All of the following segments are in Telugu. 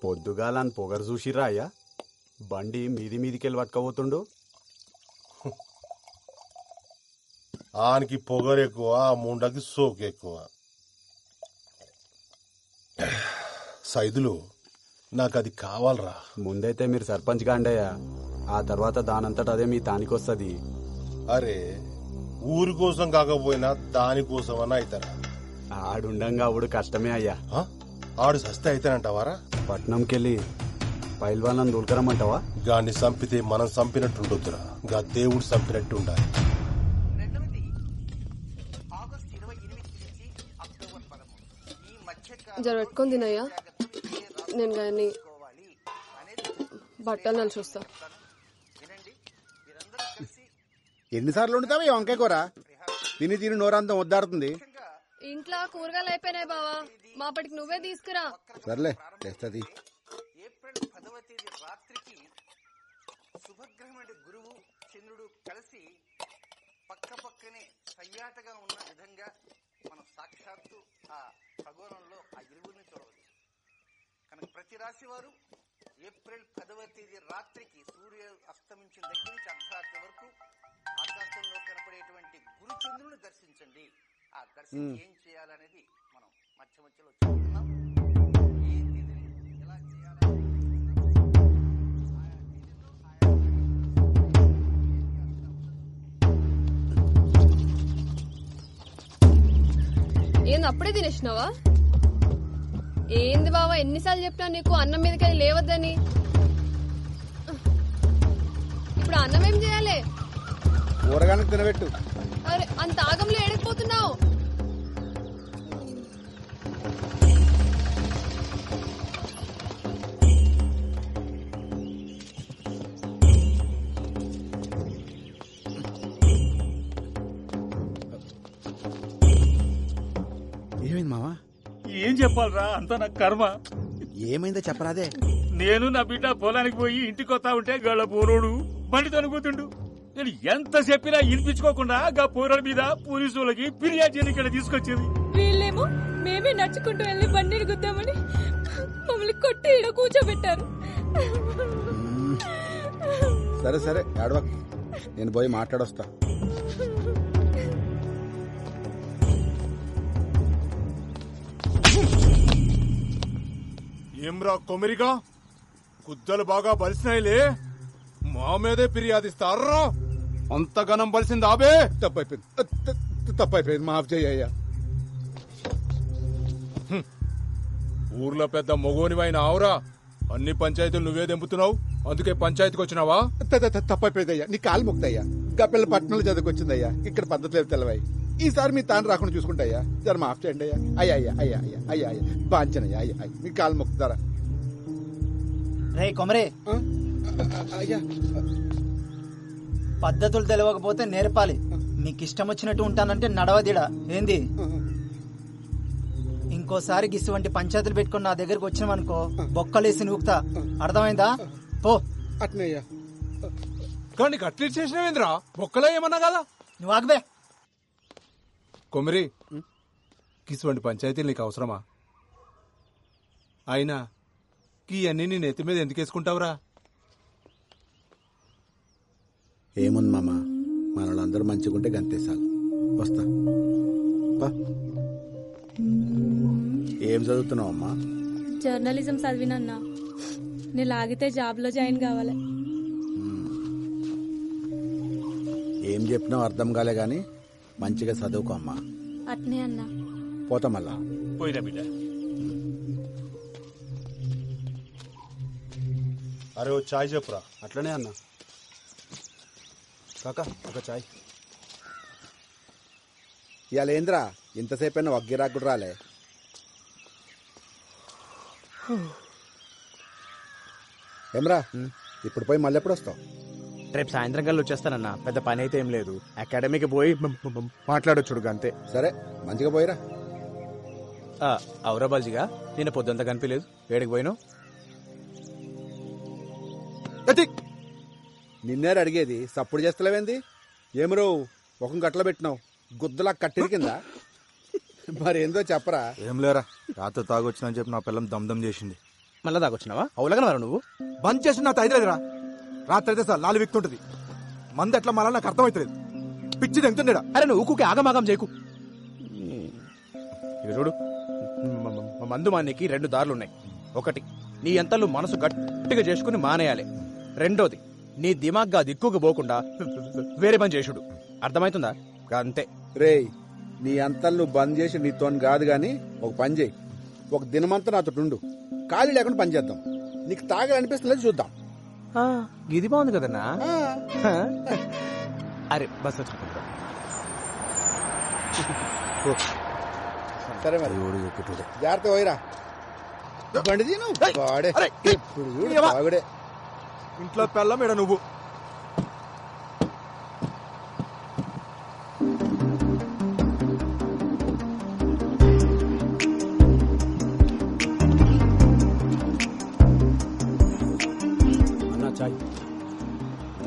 పొద్దుగాలని పొగరు చూసిరా అయ్యా? బండి మీదికెళ్ళి పట్టుకపోతుండు. ఆనికి పొగరు ఎక్కువ, ముండకి సోకు ఎక్కువ. సైదులు నాకు అది కావాలరా. ముందైతే మీరు సర్పంచ్ గాండయ్యా, ఆ తర్వాత దానంతట అదే మీ తానికొస్తుంది. అరే ఊరి కోసం కాకపోయినా దానికోసం అన్న అవుతారా? ఆడుండంగా అవుడు కష్టమే అయ్యా. ఆడు సస్తే అయితేనంటావారా? పట్నంకెళ్ళి పైల్వాళ్ళని దూల్కరమ్మంటావా? గాన్ని చంపితే మనం చంపినట్టుండొద్దురా, గా దేవుడు చంపినట్టు ఉండాలి. జర పెట్టుకొని తినయ్యా, నేను కానీ బట్టలు నలిసి వస్తా. ఎన్నిసార్లు వండుతావా ఈ వంకాయ కూర? తిని తిని నోరంతా వద్దాడుతుంది. ఇంట్లో కూరగాయలు అయిపోయినాయి బావా, మాపటికి నువ్వే తీసుకురా. సర్లే తెస్తుంది. ఏప్రిల్ 10వ తేదీ రాత్రికి శుభగ్రహమైన గురువు చంద్రుడు కలిసి పక్క పక్కనే సయ్యాటగా ఉన్న విధంగా మనం సాక్షాత్తు ఆ ఖగోళంలో ఆ ఇరువురిని చూడవచ్చు. కనుక ప్రతి రాశి వారు ఏప్రిల్ 10వ తేదీ రాత్రికి సూర్య అస్తమించిన దగ్గర నుంచి అర్ధరాత్రి వరకు ఆకాశంలో కనపడేటువంటి గురు చంద్రుని దర్శించండి. ఆ దర్శించి ఏం చేయాలనేది మనం మధ్య మధ్యలో చూస్తున్నాం. ఏ తేదీని ఎలా చేయాలని ఏంది అప్పుడే తినేసినావా? ఏంది బావా, ఎన్నిసార్లు చెప్పినా నీకు అన్నం మీదకి లేవద్దని. ఇప్పుడు అన్నం ఏం చేయాలి? కూరగాయలకు తినబెట్టు. అరే అంత ఆగంలో ఏడకపోతున్నావు? ఏమైంది మావా? ఏం చెప్పాలరా, అంతా నా కర్మ. ఏమైందో చెప్పరాదే. నేను నా బిడ్డ పొలానికి పోయి ఇంటికి వస్తా ఉంటే గళ్ళ పోరోడు బండి తనుకుతుండు. నేను ఎంత చెప్పినా వినిపించుకోకుండా గా పోరాడు మీద పోలీసు వాళ్ళకి ఫిర్యాదు చేయని ఇక్కడ తీసుకొచ్చేది. వీళ్ళేమో మేమే నడుచుకుంటూ వెళ్ళి బండిని గుద్దామని మమ్మల్ని కొట్టి ఈడ కూర్చోబెట్టారు. సరే సరే ఏడవకు, నేను పోయి మాట్లాడొస్తా. ఏమ్రా కొమిరిగా, గుద్దలు బాగా బలిసినాయిలే, మా మీదే ఫిర్యాదిస్తారా? అంత గనం బలిసింది ఆబే. తప్పైపోయింది, మాఫ్ చెయ్యయ్యా. ఊర్లో పెద్ద మొగోనివైన ఆవురా, అన్ని పంచాయతీలు నువ్వే దెంపుతున్నావు, అందుకే పంచాయతీకి వచ్చినావా? తప్పైపోయిందయ్యా, నీ కాలు మొక్తయ్యా. గప్పిల్ల పట్టణంలో చదువుకొచ్చిందయ్యా, ఇక్కడ పద్ధతులు తెలవాయి. ఈసారి మీ తాను రాకుండా చూసుకుంటాయ్యా, జర మాఫ్ చేయండి అయ్యా. అయ్యా అయ్యా అయ్యా అయ్యా అయ్యా అయ్యా బాంచనయ్యా, అయ్యా అయ్యా మీ కాలు మొక్కుతారా? రే కొమరే, అయ్యా పద్ధతులు తెలియకపోతే నేర్పాలి. నీకు ఇష్టం వచ్చినట్టు ఉంటానంటే నడవదిడా ఏంది? ఇంకోసారి గిసువంటి పంచాయతీలు పెట్టుకుని నా దగ్గరకు వచ్చినావనుకో బొక్కలేసి నూకుతా, అర్థమైందా? పో. అట్నయ్యా. కానీ కట్లీ చేసినవేంద్రా, బొక్కలో ఏమన్నా కదా? నువ్వు ఆగబే. కొమిరి, కిసువంటి పంచాయతీలు నీకు అవసరమా? అయినా కీ అన్ని నీ నెత్తి మీద ఎందుకు వేసుకుంటావురా? ఏముంది మామ, మనోళ్ళందరూ మంచిగుంటే గంతేసాలు. వస్తా. ఏం చదువుతున్నావు అమ్మా? జర్నలిజం చదివినన్నా, నేను లాగితే జాబ్ లో జాయిన్ కావాలి. ఏం చెప్పినావు అర్థం కాలే గాని మంచిగా చదువుకో అమ్మా. అట్నే అన్నా. పోతా మళ్ళా. పోయినా బిడ్డ. అరే ఓ చాయ్ చెప్పురా. అట్లనే అన్నా. కాకా ఒక చాయ్. ఇవాళ ఏంద్రా ఇంతసేపు అయినా వగ్గిరాకు కూడా రాలే? ఏమ్రా ఇప్పుడు పోయి మళ్ళీ ఎప్పుడు వస్తావు? రేపు సాయంత్రం కల్లా వచ్చేస్తానన్నా, పెద్ద పని అయితే ఏం లేదు. అకాడమీకి పోయి మాట్లాడొచ్చుడు అంతే. సరే మంచిగా పోయిరా. అవురా బాల్జిగా, నేను పొద్దుంతా కనిపించలేదు, వేడికి పోయినావు? నిన్నేరు అడిగేది, సప్పుడు చేస్తలేవేంది? ఏమరో ఒక గట్ల పెట్టినావు, గుద్దలా కట్టిరి కింద. మరేందో చెప్పరా. ఏం లేరా, రాత్రి తాగొచ్చిందని చెప్పి నా పిల్లం దమ్దం చేసింది. మళ్ళా దాకొచ్చినావా అవులగనవరా నువ్వు బంద్ చేసి నా తైదలేదురా. రాత్రి అయితే సార్ 4 విక్తుంటది. మంది ఎట్లా మళ్ళా నాకు అర్థమవుతలేదు. పిచ్చి తెంగుతుండేడా. అరే నువ్వు ఊకుకే ఆగమాగం చేయకు. ఇక చూడు, మందు మానేకి 2 దారులున్నాయి. ఒకటి, నీ ఎంతలు మనసు గట్టిగా చేసుకుని మానేయాలి. రెండోది, నీ దిమాగ్గా దిక్కుకు పోకుండా వేరే పని చేసుడు. అర్థమవుతుందా? అంతే. రేయ్, నీ అంతలు నువ్వు బంద్ చేసి నీతోని కాదు గాని ఒక పని చేయి. ఒక దినమంతా నాతో ఉండు, ఖాళీ లేకుండా పని చేద్దాం. నీకు తాగాలనిపిస్తుంది చూద్దాం. ఇది బాగుంది కదన్నా. అరే బస్ వచ్చి సరే మరి జాగ్రత్త పోయిరా. బండి తీను వాడే ఎప్పుడు చూడు తాగుడే. ఇంట్లో పెళ్ళం ఈడ నువ్వు. అన్నా చాయ్.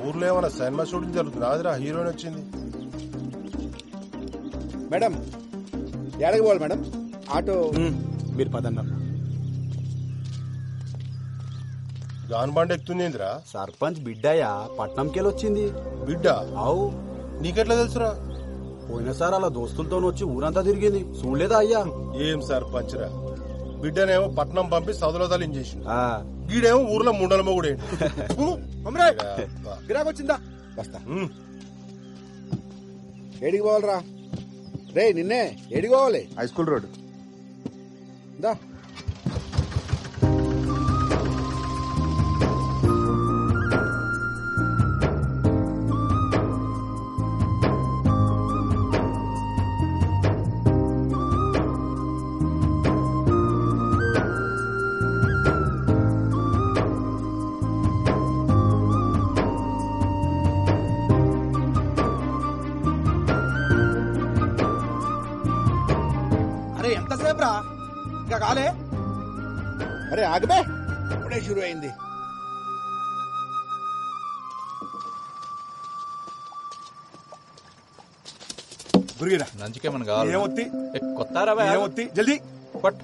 ఊర్లో ఏమైనా సినిమా షూటింగ్ జరుగుతుంది. రాదురా, హీరోయిన్ వచ్చింది. మేడం ఎక్కడికి పోవాలి మేడం? ఆటో మీరు పదన్నా. గాన్ బండి ఎక్కుతుంది ఏందిరా? సర్పంచ్ బిడ్డయ్యా, పట్నంకెళ్ళి వచ్చింది. బిడ్డ? అవు. నీకెట్లా తెలుసురా? పోయినసారి అలా దోస్తులతో వచ్చి ఊరంతా తిరిగింది, చూడలేదా అయ్యా? ఏం సర్పంచ్ రా, బిడ్డనేమో పట్నం పంపి సదులో తలించేసి, ఆ, గీడేమో ఊర్లో ముండల మొగుడే. గిరాకొచ్చిందా? వస్తా. ఏడికి పోవాలరా? రే నిన్నే ఏడికి పోవాలి? High school road. దా. అరే ఎంతసేపు రా, ఇంకా కాలే. అరే ఆగబే, ఇప్పుడే షురు అయింది. గురిగిరా లంచ్కేమన్నా కావాలి? ఏమొత్తి కొత్తారా ఏమొత్తి జల్దీ పట్.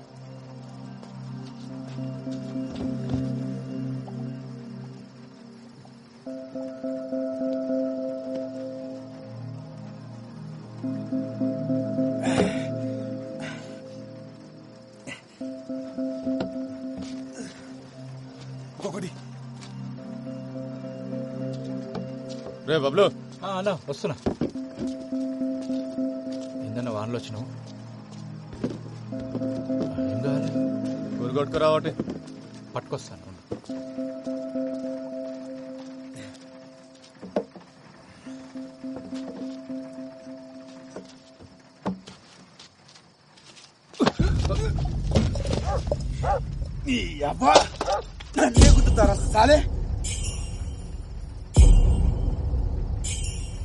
ఒకటి. రే బబ్లు, అన్నా వస్తున్నా. ఏందన్నా వానలో వచ్చినావు? ఏం కావాలి? ఊరుగొట్టుకురా ఒకటి. పట్టుకొస్తాను. నన్నే గుర్తుతారా సాలే?